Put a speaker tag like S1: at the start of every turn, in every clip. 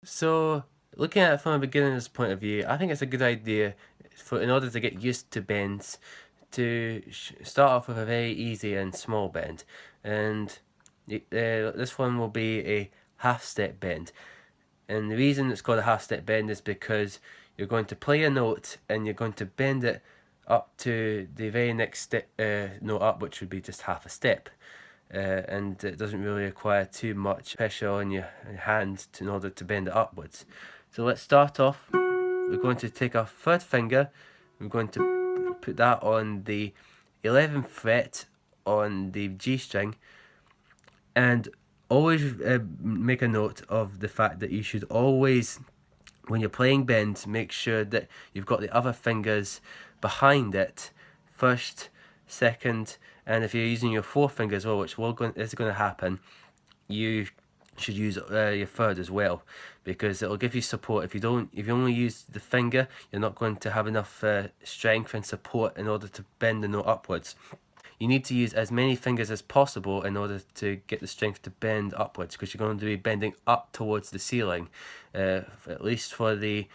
S1: So, looking at it from a beginner's point of view, I think it's a good idea in order to get used to bends to start off with a very easy and small bend. And this one will be a half step bend. And the reason it's called a half step bend is because you're going to play a note and you're going to bend it up to the very next step, note up, which would be just half a step. And it doesn't really require too much pressure on your hand in order to bend it upwards. So let's start off. We're going to take our third finger, we're going to put that on the 11th fret on the G string, and always make a note of the fact that you should always, when you're playing bends, make sure that you've got the other fingers behind it, first, second, and if you're using your forefinger as well, which is going to happen, you should use your third as well, because it'll give you support. If you only use the finger, you're not going to have enough strength and support in order to bend the note upwards. You need to use as many fingers as possible in order to get the strength to bend upwards, because you're going to be bending up towards the ceiling, at least for the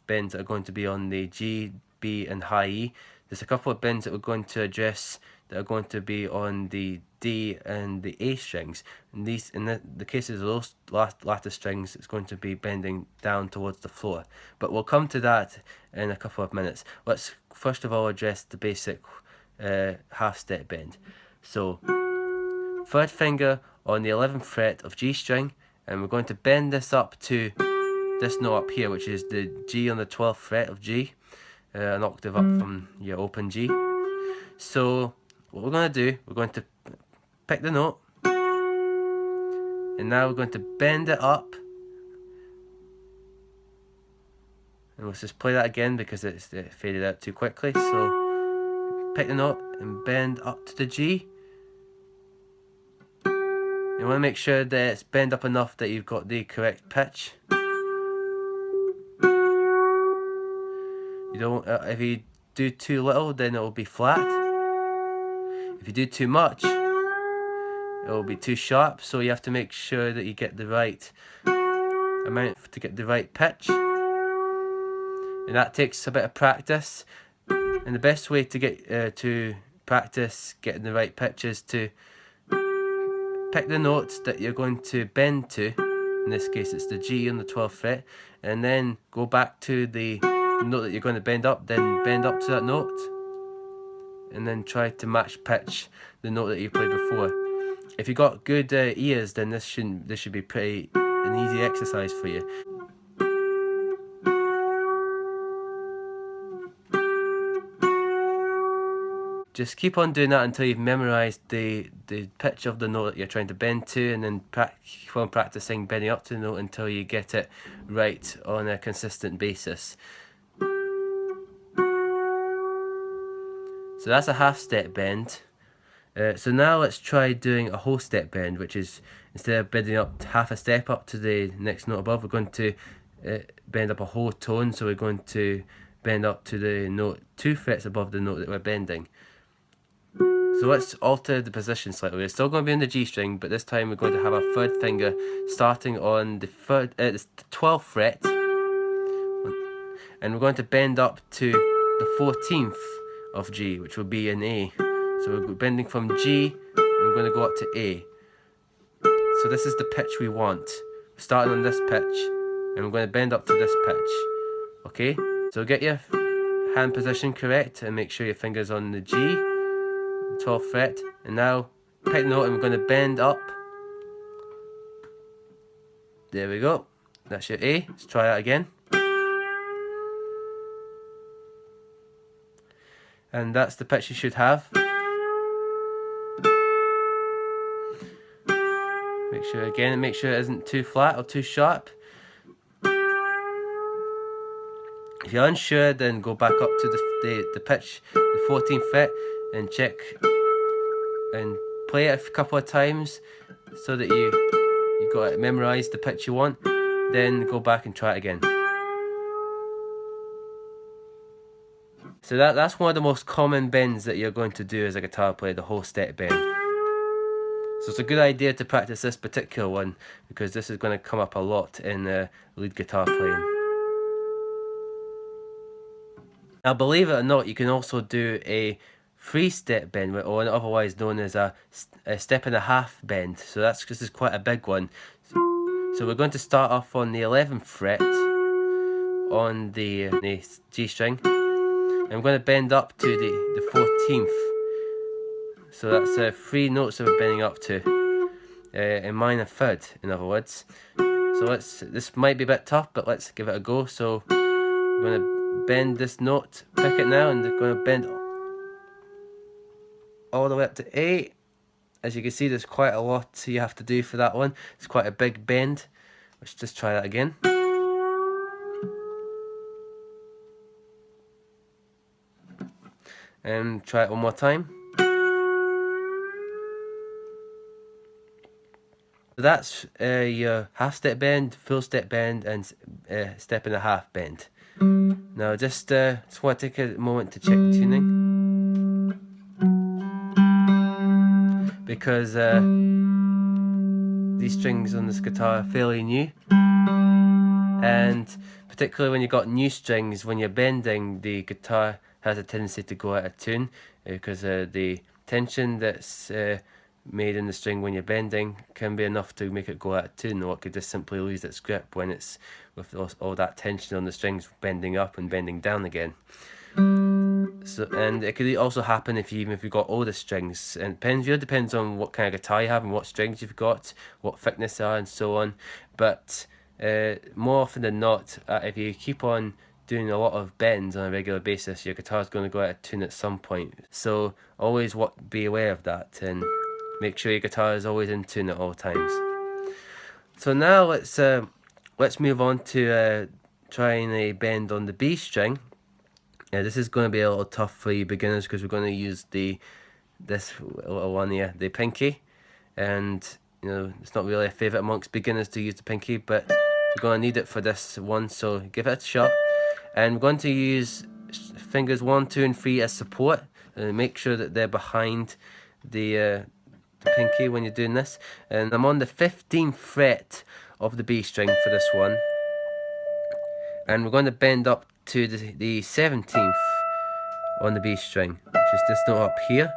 S1: bends that are going to be on the G, B and high E. There's a couple of bends that we're going to address that are going to be on the D and the A strings, and these, in the cases of those latter strings, it's going to be bending down towards the floor, but we'll come to that in a couple of minutes. Let's first of all address the basic half step bend. So third finger on the 11th fret of G string, and we're going to bend this up to this note up here, which is the G on the 12th fret of G, an octave up from your open G. So what we're going to do, we're going to pick the note, and now we're going to bend it up, and let's just play that again because it's faded out too quickly. So pick the note and bend up to the G. You want to make sure that it's bent up enough that you've got the correct pitch. You don't. If you do too little, then it will be flat. If you do too much, it will be too sharp. So you have to make sure that you get the right amount to get the right pitch, and that takes a bit of practice. And the best way to get to practice getting the right pitch is to pick the notes that you're going to bend to. In this case, it's the G on the 12th fret, and then go back to the note that you're going to bend up, then bend up to that note, and then try to match pitch the note that you played before. If you got good ears, then this should be pretty an easy exercise for you. Just keep on doing that until you've memorised the pitch of the note that you're trying to bend to, and then keep on practising bending up to the note until you get it right on a consistent basis. So that's a half step bend. So now let's try doing a whole step bend, which is, instead of bending up half a step up to the next note above, we're going to bend up a whole tone. So we're going to bend up to the note 2 frets above the note that we're bending. So let's alter the position slightly. We're still going to be on the G string, but this time we're going to have our third finger starting on the 12th fret, and we're going to bend up to the 14th of G, which will be an A. So we're bending from G, and we're going to go up to A. So this is the pitch we want. We're starting on this pitch, and we're going to bend up to this pitch. Okay? So get your hand position correct, and make sure your finger's on the G, 12th fret, and now pick the note, and we're going to bend up. There we go. That's your A. Let's try that again. And that's the pitch you should have. Make sure it isn't too flat or too sharp. If you're unsure, then go back up to the pitch, the 14th fret, and check and play it a couple of times so that you got it memorised, the pitch you want. Then go back and try it again. So that's one of the most common bends that you're going to do as a guitar player, the whole step bend. So it's a good idea to practice this particular one because this is going to come up a lot in lead guitar playing. Now, believe it or not, you can also do a 3-step bend, or otherwise known as a 1.5 bend. So this is quite a big one. So we're going to start off on the 11th fret on the G string, and I'm going to bend up to the 14th. So that's 3 notes that we're bending up to, in minor third, in other words. So this might be a bit tough, but let's give it a go. So I'm going to bend this note, pick it now, and I'm going to bend all the way up to A. As you can see, there's quite a lot you have to do for that one. It's quite a big bend. Let's just try that again. And try it one more time. So that's your half step bend, full step bend, and 1.5 bend. Now just want to take a moment to check tuning, because these strings on this guitar are fairly new, and particularly when you've got new strings, when you're bending, the guitar has a tendency to go out of tune because the tension that's made in the string when you're bending can be enough to make it go out of tune, or it could just simply lose its grip when it's with all that tension on the strings bending up and bending down again. So, and it could also happen even if you've got older strings, and really depends on what kind of guitar you have and what strings you've got, what thickness they are, and so on. But more often than not, if you keep on doing a lot of bends on a regular basis, your guitar is going to go out of tune at some point. So always be aware of that, and make sure your guitar is always in tune at all times. So now let's move on to trying a bend on the B string. This is going to be a little tough for you beginners because we're going to use this little one here, the pinky, and it's not really a favourite amongst beginners to use the pinky, but we're going to need it for this one, so give it a shot. And we're going to use fingers 1, 2, and 3 as support, and make sure that they're behind the pinky when you're doing this. And I'm on the 15th fret of the B string for this one, and we're going to bend up to the 17th on the B string, which is this note up here.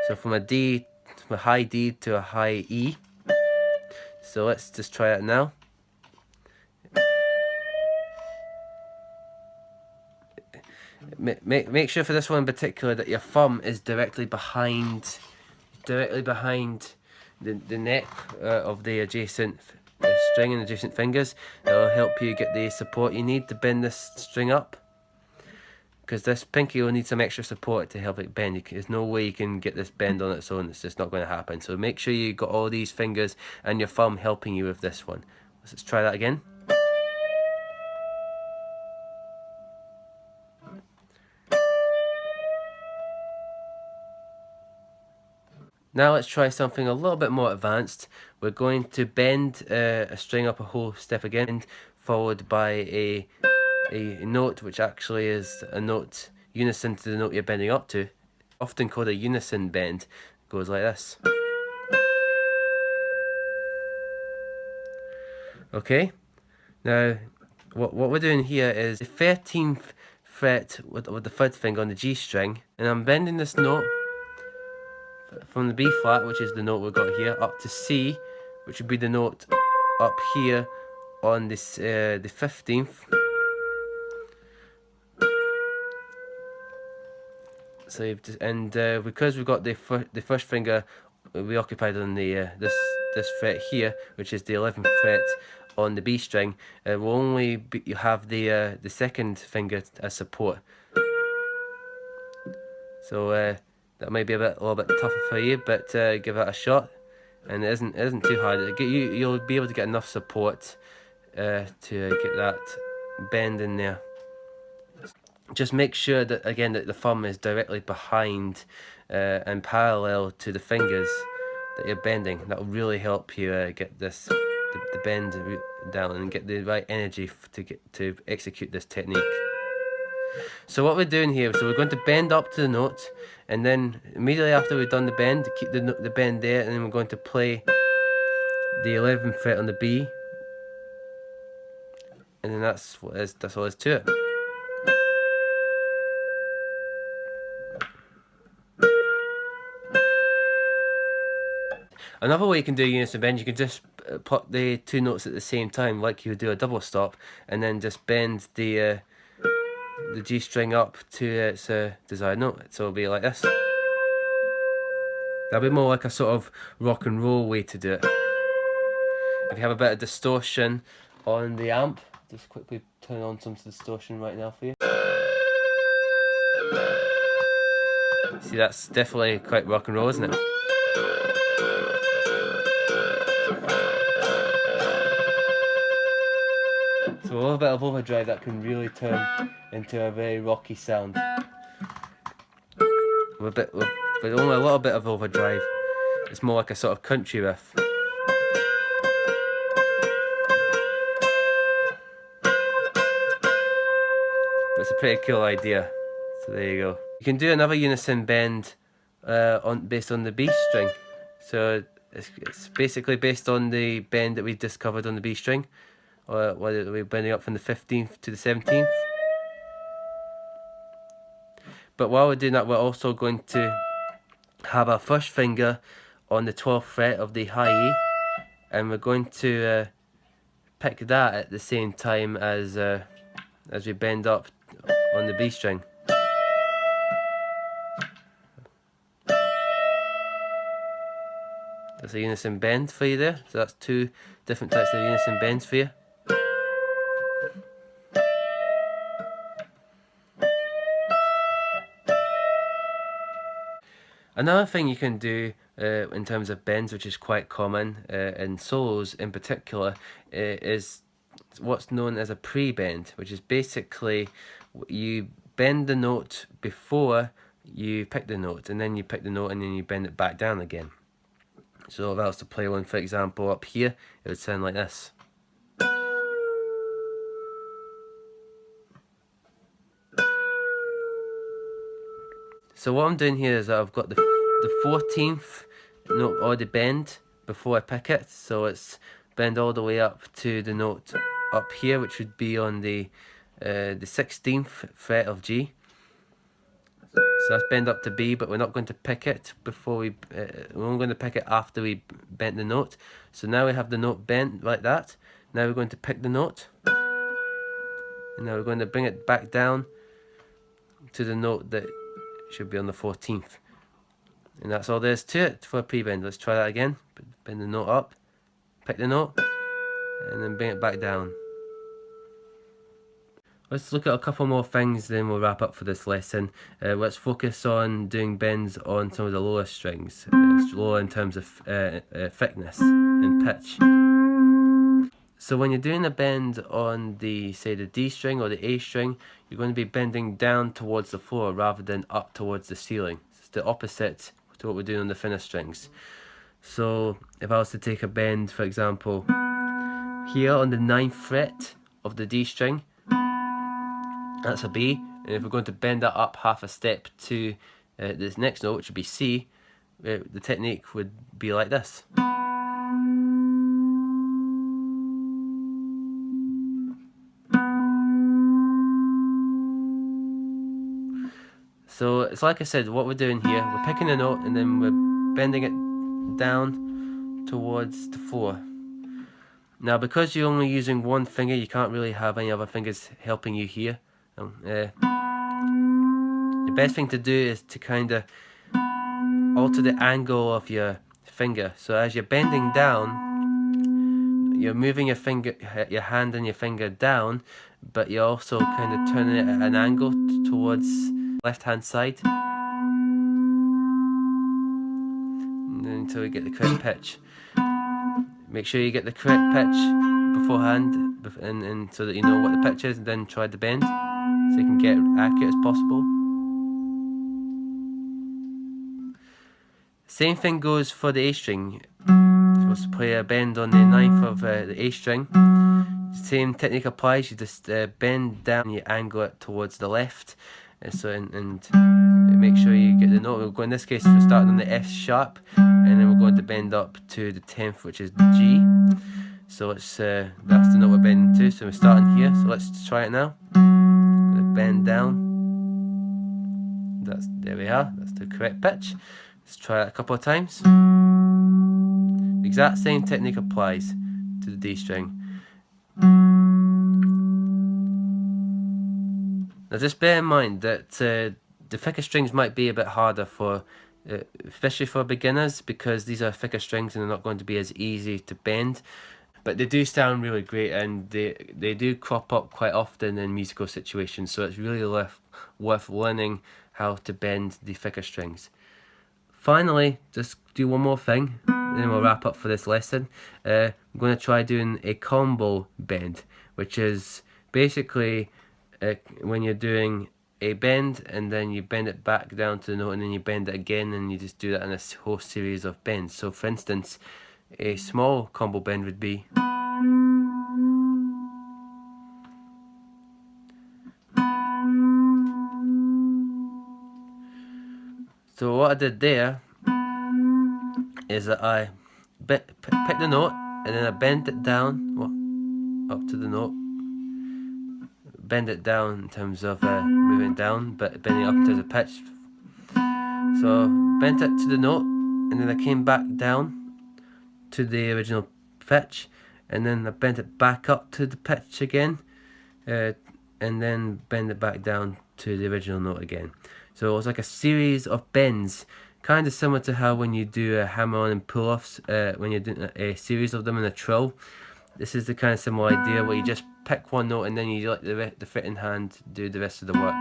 S1: So from a high D to a high E. So let's just try it now. Make sure for this one in particular that your thumb is directly behind the neck of the adjacent string and adjacent fingers. It'll help you get the support you need to bend this string up, because this pinky will need some extra support to help it bend. There's no way you can get this bend on its own. It's just not going to happen. So make sure you got all these fingers and your thumb helping you with this one. Let's try that again. Now let's try something a little bit more advanced. We're going to bend a string up a whole step again, followed by a note which actually is a note unison to the note you're bending up to, often called a unison bend. It goes like this. Okay, now what we're doing here is the 13th fret with the third finger on the G string, and I'm bending this note from the B flat, which is the note we've got here, up to C, which would be the note up here on this the 15th. So because we've got the first finger we occupied on the this fret here, which is the 11th fret on the B string, will only you have the second finger as support. So that might be a little bit tougher for you, but give it a shot, and it isn't too hard. You'll be able to get enough support to get that bend in there. Just make sure that again that the thumb is directly behind and parallel to the fingers that you're bending. That will really help you get the bend down and get the right energy to execute this technique. So what we're doing here, so we're going to bend up to the note, and then immediately after we've done the bend, keep the bend there, and then we're going to play the 11th fret on the B, and then that's all there is to it. Another way you can do a unison bend, you can just put the two notes at the same time, like you would do a double stop, and then just bend the G string up to its desired note. So it'll be like this. That'll be more like a sort of rock and roll way to do it. If you have a bit of distortion on the amp, just quickly turn on some distortion right now for you. See, that's definitely quite rock and roll, isn't it? So a little bit of overdrive that can really turn into a very rocky sound. With only a little bit of overdrive, it's more like a sort of country riff. But it's a pretty cool idea. So there you go. You can do another unison bend based on the B string. So it's basically based on the bend that we discovered on the B string. Whether we're bending up from the 15th to the 17th. But while we're doing that, we're also going to have our first finger on the 12th fret of the high E, and we're going to pick that at the same time as we bend up on the B string. That's a unison bend for you there. So that's two different types of unison bends for you. Another thing you can do in terms of bends, which is quite common in solos in particular, is what's known as a pre-bend, which is basically you bend the note before you pick the note, and then you pick the note and then you bend it back down again. So if I was to play one, for example, up here, it would sound like this. So what I'm doing here is that I've got the 14th note already bend before I pick it. So it's bend all the way up to the note up here, which would be on the 16th fret of G. So that's bend up to B, but we're not going to pick it before we're only going to pick it after we bent the note. So now we have the note bent like that. Now we're going to pick the note, and now we're going to bring it back down to the note that should be on the 14th. And that's all there is to it for a pre-bend. Let's try that again. Bend the note up, pick the note, and then bring it back down. Let's look at a couple more things, then we'll wrap up for this lesson. Let's focus on doing bends on some of the lower strings. Lower in terms of thickness and pitch. So when you're doing a bend on say the D string or the A string, you're going to be bending down towards the floor rather than up towards the ceiling. It's the opposite to what we're doing on the thinner strings. So if I was to take a bend, for example, here on the 9th fret of the D string, that's a B, and if we're going to bend that up half a step to this next note, which would be C, the technique would be like this. So it's like I said, what we're doing here, we're picking a note and then we're bending it down towards the floor. Now because you're only using one finger, you can't really have any other fingers helping you here. The best thing to do is to kind of alter the angle of your finger. So as you're bending down, you're moving your hand and your finger down, but you're also kind of turning it at an angle towards left hand side, and then until we get the correct pitch. Make sure you get the correct pitch beforehand, and so that you know what the pitch is, and then try the bend so you can get accurate as possible. Same thing goes for the A string. You're supposed to play a bend on the 9th of the A string. same technique applies. You just bend down and you angle it towards the left. And make sure you get the note. We'll go, in this case, we're starting on the F sharp, and then we're going to bend up to the 10th, which is G. So it's that's the note we're bending to. So we're starting here. So let's try it now. Bend down. There we are. That's the correct pitch. Let's try it a couple of times. The exact same technique applies to the D string. Now just bear in mind that the thicker strings might be a bit harder for, especially for beginners, because these are thicker strings and they're not going to be as easy to bend. But they do sound really great, and they do crop up quite often in musical situations, so it's really worth learning how to bend the thicker strings. Finally, just do one more thing, and then we'll wrap up for this lesson. I'm going to try doing a combo bend, which is basically when you're doing a bend and then you bend it back down to the note and then you bend it again, and you just do that in a whole series of bends. So for instance, a small combo bend would be so what I did there is that I picked the note and then I bent it down up to the note, bend it down in terms of moving down, but bending up in terms of pitch. So bent it to the note and then I came back down to the original pitch, and then I bent it back up to the pitch again, and then bend it back down to the original note again. So it was like a series of bends, kind of similar to how when you do a hammer-on and pull-offs, when you're doing a series of them in a trill. This is the kind of similar idea where you just pick one note and then you let the fitting hand do the rest of the work.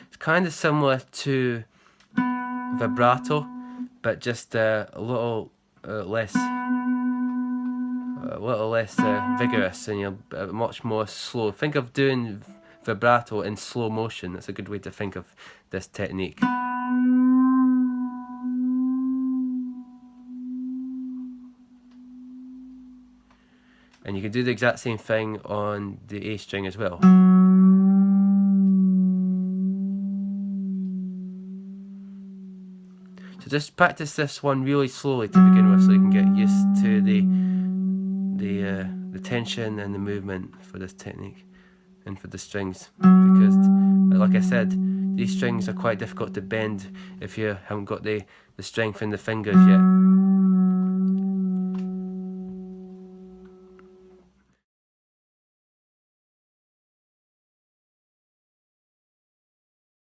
S1: It's kind of similar to vibrato, but just a little less vigorous, and you're much more slow. Think of doing vibrato in slow motion. That's a good way to think of this technique. And you can do the exact same thing on the A string as well. So just practice this one really slowly to begin with, so you can get used to the tension and the movement for this technique and for the strings, because like I said, these strings are quite difficult to bend if you haven't got the strength in the fingers yet.